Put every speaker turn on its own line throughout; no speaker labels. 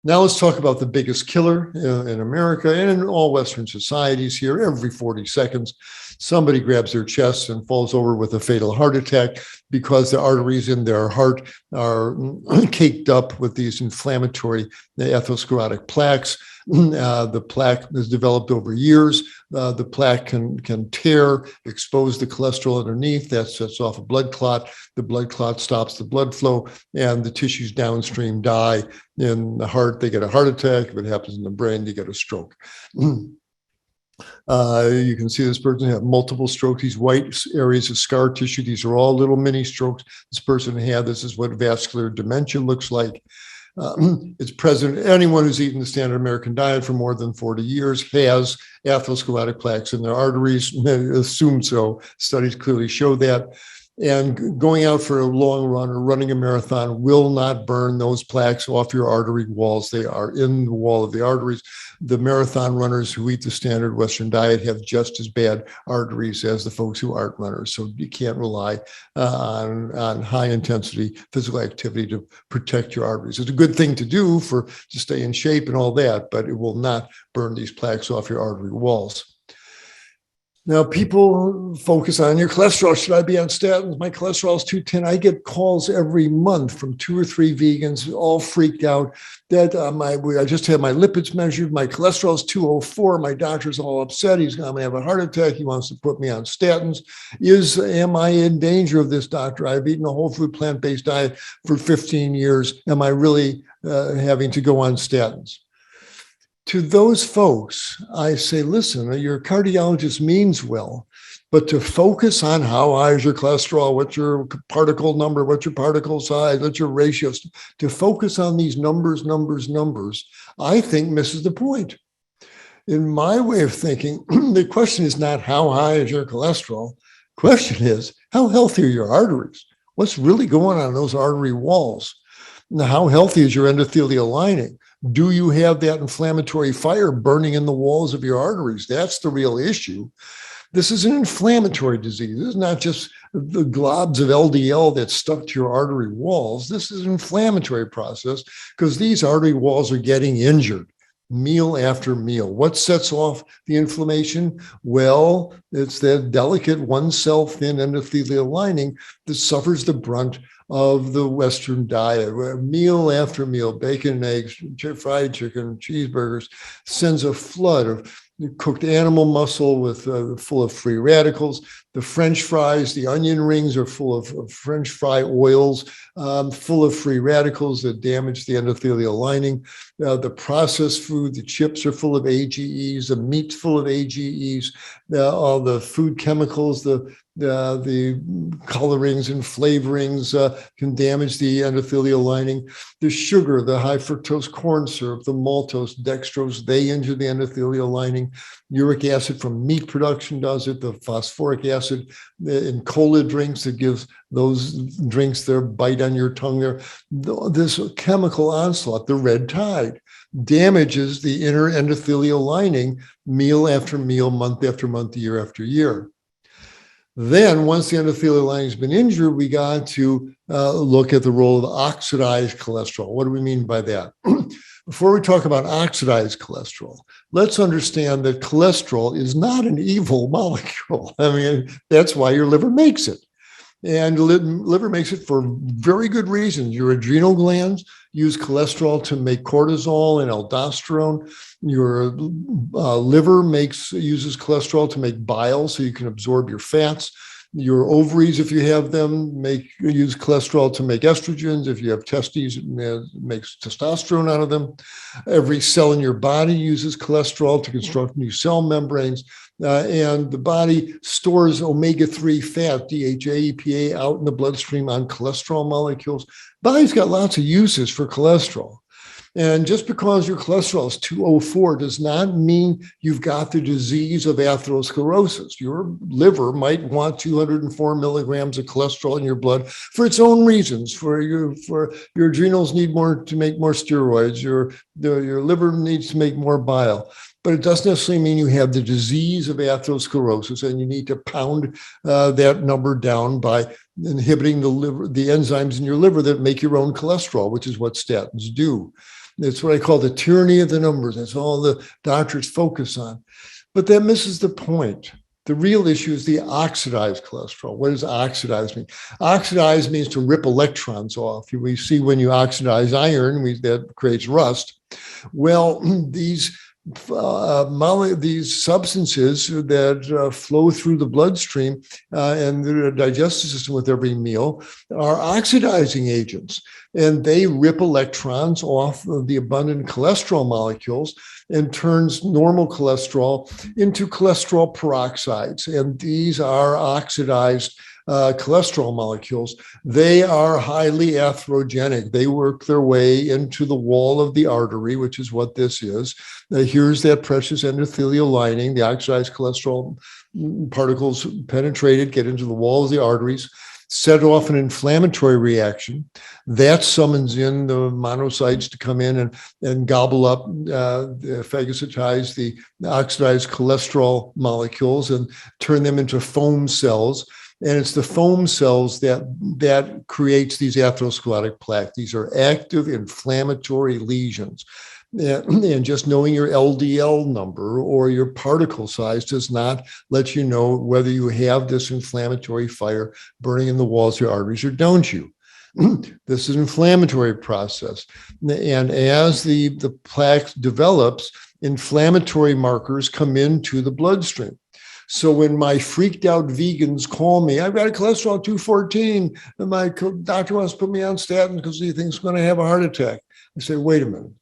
Now let's talk about the biggest killer in America and in all Western societies here. Every 40 seconds, somebody grabs their chest and falls over with a fatal heart attack because the arteries in their heart are caked up with these inflammatory atherosclerotic plaques. The plaque is developed over years. The plaque can tear, expose the cholesterol underneath. That sets off a blood clot. The blood clot stops the blood flow, and the tissues downstream die. In the heart, they get a heart attack. If it happens in the brain, they get a stroke. You can see this person have multiple strokes, these white areas of scar tissue. These are all little mini strokes this person had. This is what vascular dementia looks like. It's present. Anyone who's eaten the standard American diet for more than 40 years has atherosclerotic plaques in their arteries. Assume so. Studies clearly show that. And going out for a long run or running a marathon will not burn those plaques off your artery walls. They are in the wall of the arteries. The marathon runners who eat the standard Western diet have just as bad arteries as the folks who aren't runners. So you can't rely on high intensity physical activity to protect your arteries. It's a good thing to do to stay in shape and all that, but it will not burn these plaques off your artery walls. Now, people focus on your cholesterol. Should I be on statins? My cholesterol is 210. I get calls every month from 2 or 3 vegans, all freaked out that I just had my lipids measured. My cholesterol is 204. My doctor's all upset. He's going to have a heart attack. He wants to put me on statins. Am I in danger of this, doctor? I've eaten a whole food plant-based diet for 15 years. Am I really having to go on statins? To those folks, I say, listen, your cardiologist means well, but to focus on how high is your cholesterol, what's your particle number, what's your particle size, what's your ratios, to focus on these numbers, I think misses the point. In my way of thinking, the question is not how high is your cholesterol. The question is, how healthy are your arteries? What's really going on in those artery walls? Now, how healthy is your endothelial lining? Do you have that inflammatory fire burning in the walls of your arteries? That's the real issue. This is an inflammatory disease. This is not just the globs of LDL that's stuck to your artery walls. This is an inflammatory process because these artery walls are getting injured meal after meal. What sets off the inflammation? Well, it's that delicate one-cell thin endothelial lining that suffers the brunt of the Western diet, where meal after meal, bacon and eggs, fried chicken, cheeseburgers, sends a flood of cooked animal muscle with full of free radicals. The French fries, the onion rings are full of French fry oils, full of free radicals that damage the endothelial lining. The processed food, the chips are full of AGEs, the meat's full of AGEs, all the food chemicals, the colorings and flavorings can damage the endothelial lining. The sugar, the high fructose corn syrup, the maltose, dextrose, they injure the endothelial lining. Uric acid from meat production does it. The phosphoric acid in cola drinks that gives those drinks their bite on your tongue there. This chemical onslaught, the red tide, damages the inner endothelial lining meal after meal, month after month, year after year. Then, once the endothelial lining has been injured, we got to look at the role of oxidized cholesterol. What do we mean by that? Before we talk about oxidized cholesterol, let's understand that cholesterol is not an evil molecule. I mean, that's why your liver makes it. And the liver makes it for very good reasons. Your adrenal glands use cholesterol to make cortisol and aldosterone. Your liver uses cholesterol to make bile so you can absorb your fats. Your ovaries, if you have them, use cholesterol to make estrogens. If you have testes, it makes testosterone out of them. Every cell in your body uses cholesterol to construct new cell membranes. And the body stores omega-3 fat, DHA, EPA, out in the bloodstream on cholesterol molecules. Body's got lots of uses for cholesterol. And just because your cholesterol is 204 does not mean you've got the disease of atherosclerosis. Your liver might want 204 milligrams of cholesterol in your blood for its own reasons. For your adrenals need more to make more steroids. Your liver needs to make more bile. But it doesn't necessarily mean you have the disease of atherosclerosis, and you need to pound that number down by inhibiting the enzymes in your liver that make your own cholesterol, which is what statins do. It's what I call the tyranny of the numbers. That's all the doctors focus on. But that misses the point. The real issue is the oxidized cholesterol. What does oxidized mean? Oxidized means to rip electrons off. We see when you oxidize iron, that creates rust. Well, these substances that flow through the bloodstream and the digestive system with every meal are oxidizing agents, and they rip electrons off of the abundant cholesterol molecules and turns normal cholesterol into cholesterol peroxides. And these are oxidized cholesterol molecules. They are highly atherogenic. They work their way into the wall of the artery, which is what this is. Here's that precious endothelial lining. The oxidized cholesterol particles penetrated, get into the wall of the arteries, set off an inflammatory reaction. That summons in the monocytes to come in and gobble up, phagocytize the oxidized cholesterol molecules and turn them into foam cells. And it's the foam cells that creates these atherosclerotic plaque. These are active inflammatory lesions. And just knowing your LDL number or your particle size does not let you know whether you have this inflammatory fire burning in the walls of your arteries or don't you. This is an inflammatory process. And as the plaque develops, inflammatory markers come into the bloodstream. So when my freaked out vegans call me, I've got a cholesterol 214, and my doctor wants to put me on statins because he thinks I'm going to have a heart attack. I say, wait a minute.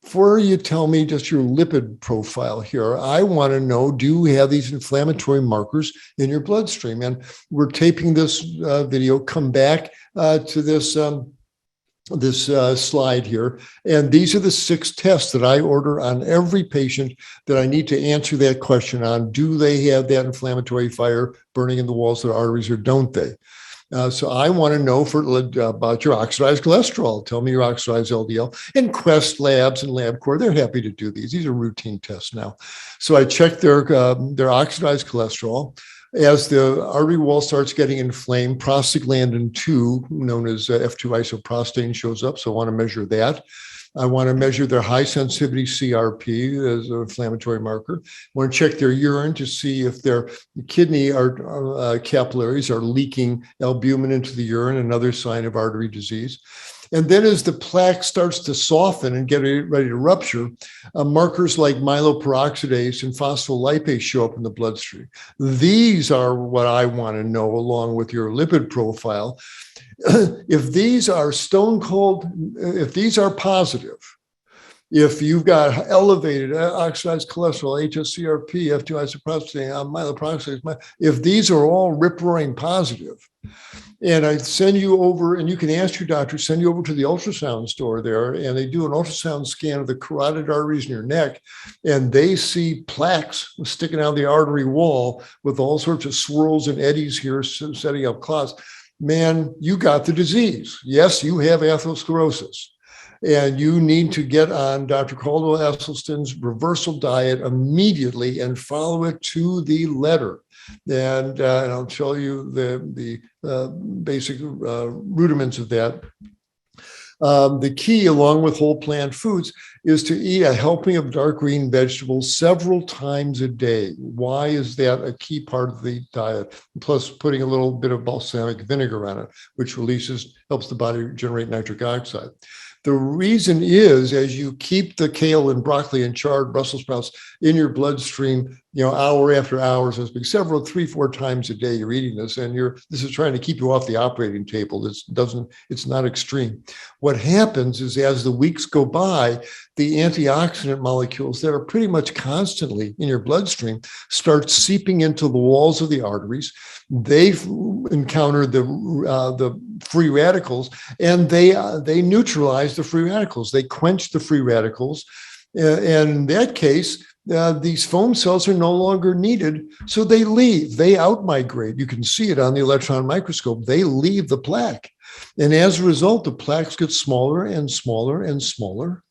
Before you tell me just your lipid profile here, I want to know, do you have these inflammatory markers in your bloodstream? And we're taping this video. Come back to this slide here. And these are the 6 tests that I order on every patient that I need to answer that question on. Do they have that inflammatory fire burning in the walls of their arteries or don't they? So I want to know about your oxidized cholesterol. Tell me your oxidized LDL. And Quest Labs and LabCorp, they're happy to do these. These are routine tests now. So I check their oxidized cholesterol. As the artery wall starts getting inflamed, prostaglandin 2, known as F2-isoprostane, shows up. So I want to measure that. I want to measure their high sensitivity CRP as an inflammatory marker. I want to check their urine to see if their kidney capillaries are leaking albumin into the urine, another sign of artery disease. And then as the plaque starts to soften and get ready to rupture, markers like myeloperoxidase and phospholipase show up in the bloodstream. These are what I want to know along with your lipid profile. If these are stone cold, if these are positive, if you've got elevated oxidized cholesterol, hsCRP, F2-isoprostane, myeloperoxidase, if these are all rip-roaring positive, and I send you over, and you can ask your doctor, send you over to the ultrasound store there, and they do an ultrasound scan of the carotid arteries in your neck, and they see plaques sticking out of the artery wall with all sorts of swirls and eddies here setting up clots. Man, you got the disease. Yes, you have atherosclerosis. And you need to get on Dr. Caldwell Astelstons' reversal diet immediately and follow it to the letter. And I'll show you the basic rudiments of that. The key, along with whole plant foods, is to eat a helping of dark green vegetables several times a day. Why is that a key part of the diet? Plus putting a little bit of balsamic vinegar on it, which helps the body generate nitric oxide. The reason is, as you keep the kale and broccoli and charred Brussels sprouts in your bloodstream, hour after hour, so to speak, 3-4 times a day, you're eating this, and this is trying to keep you off the operating table. It's not extreme. What happens is, as the weeks go by, the antioxidant molecules that are pretty much constantly in your bloodstream start seeping into the walls of the arteries. They've encountered the free radicals, and they neutralize the free radicals. They quench the free radicals. And in that case, these foam cells are no longer needed. So they leave, they outmigrate. You can see it on the electron microscope. They leave the plaque. And as a result, the plaques get smaller and smaller and smaller.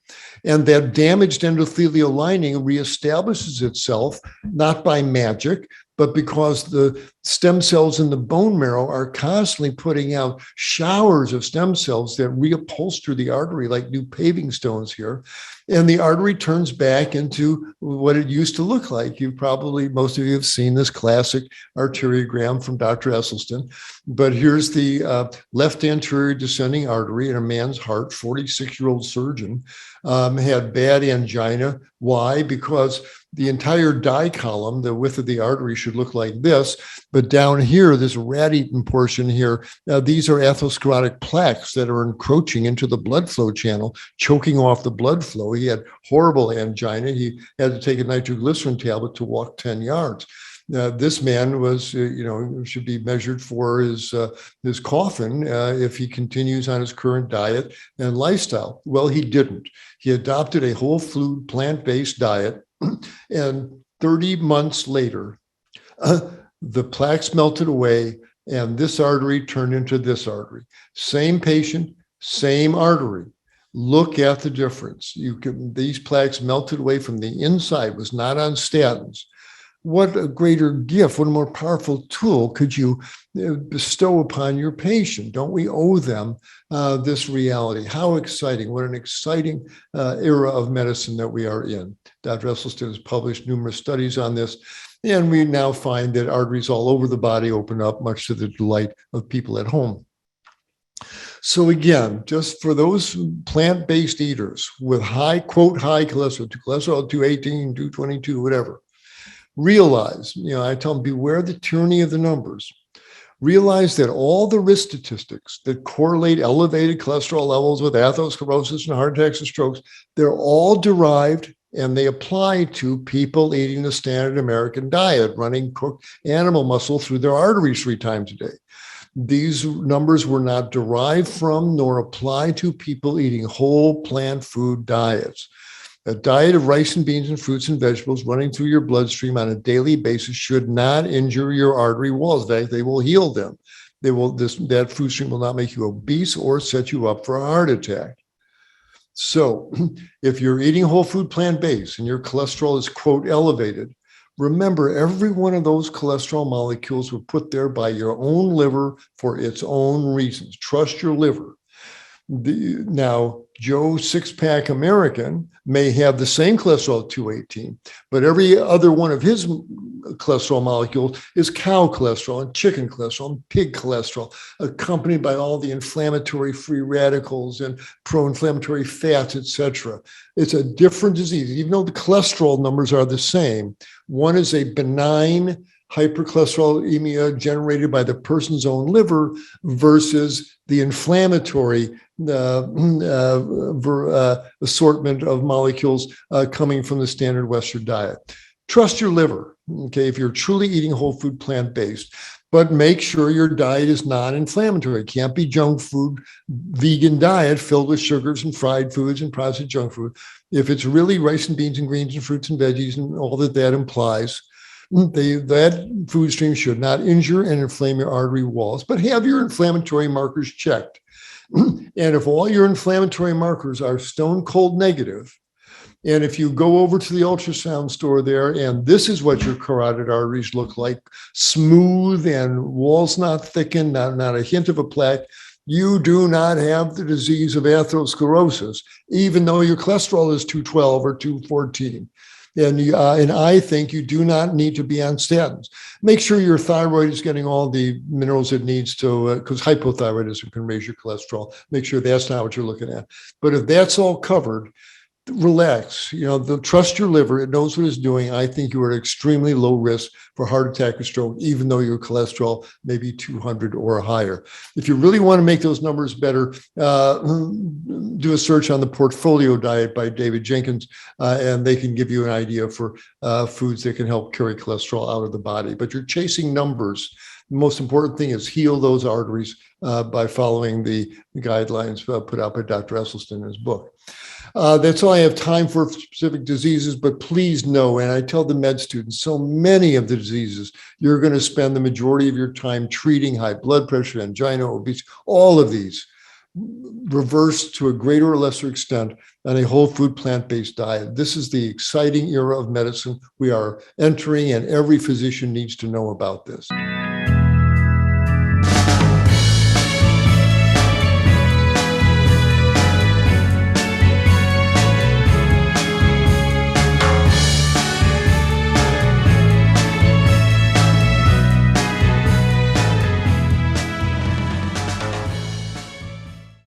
And that damaged endothelial lining reestablishes itself, not by magic, but because the stem cells in the bone marrow are constantly putting out showers of stem cells that reupholster the artery like new paving stones here. And the artery turns back into what it used to look like. Most of you have seen this classic arteriogram from Dr. Astelstons. But here's the left anterior descending artery in a man's heart, 46-year-old surgeon, had bad angina. Why? Because the entire dye column, the width of the artery should look like this, but down here, this rat-eaten portion here, these are atherosclerotic plaques that are encroaching into the blood flow channel, choking off the blood flow. He had horrible angina. He had to take a nitroglycerin tablet to walk 10 yards. This man was, should be measured for his coffin if he continues on his current diet and lifestyle. Well, he didn't. He adopted a whole food, plant-based diet, and 30 months later, the plaques melted away, and this artery turned into this artery. Same patient, same artery. Look at the difference. These plaques melted away from the inside, was not on statins. What a greater gift, what a more powerful tool could you bestow upon your patient? Don't we owe them this reality? How exciting, what an exciting era of medicine that we are in. Dr. Astelstons has published numerous studies on this, and we now find that arteries all over the body open up, much to the delight of people at home. So again, just for those plant-based eaters with high, quote, high cholesterol 218, 222, whatever, realize, I tell them, beware the tyranny of the numbers. Realize that all the risk statistics that correlate elevated cholesterol levels with atherosclerosis and heart attacks and strokes, they're all derived and they apply to people eating the standard American diet, running cooked animal muscle through their arteries 3 times a day. These numbers were not derived from nor applied to people eating whole plant food diets. A diet of rice and beans and fruits and vegetables running through your bloodstream on a daily basis should not injure your artery walls. They will heal them. That food stream will not make you obese or set you up for a heart attack. So if you're eating whole food plant-based and your cholesterol is, quote, elevated, remember every one of those cholesterol molecules were put there by your own liver for its own reasons. Trust your liver. Now, Joe six-pack American may have the same cholesterol 218, but every other one of his cholesterol molecules is cow cholesterol and chicken cholesterol and pig cholesterol, accompanied by all the inflammatory free radicals and pro-inflammatory fats, etc. It's a different disease. Even though the cholesterol numbers are the same, one is a benign hypercholesterolemia generated by the person's own liver versus the inflammatory assortment of molecules coming from the standard Western diet. Trust your liver, okay, if you're truly eating whole food plant-based, but make sure your diet is non-inflammatory. It can't be junk food, vegan diet filled with sugars and fried foods and processed junk food. If it's really rice and beans and greens and fruits and veggies and all that implies, that food stream should not injure and inflame your artery walls, but have your inflammatory markers checked. And if all your inflammatory markers are stone cold negative, and if you go over to the ultrasound store there, and this is what your carotid arteries look like, smooth and walls not thickened, not a hint of a plaque, you do not have the disease of atherosclerosis, even though your cholesterol is 212 or 214. And I think you do not need to be on statins. Make sure your thyroid is getting all the minerals it needs to, because hypothyroidism can raise your cholesterol. Make sure that's not what you're looking at. But if that's all covered, relax. Trust your liver. It knows what it's doing. I think you are at extremely low risk for heart attack or stroke, even though your cholesterol may be 200 or higher. If you really want to make those numbers better, do a search on the Portfolio Diet by David Jenkins, and they can give you an idea for foods that can help carry cholesterol out of the body. But you're chasing numbers. The most important thing is heal those arteries by following the guidelines put out by Dr. Astelstons in his book. That's all I have time for specific diseases, but please know, and I tell the med students, so many of the diseases, you're going to spend the majority of your time treating: high blood pressure, angina, obesity, all of these. reversed to a greater or lesser extent on a whole food plant-based diet. This is the exciting era of medicine we are entering, and every physician needs to know about this.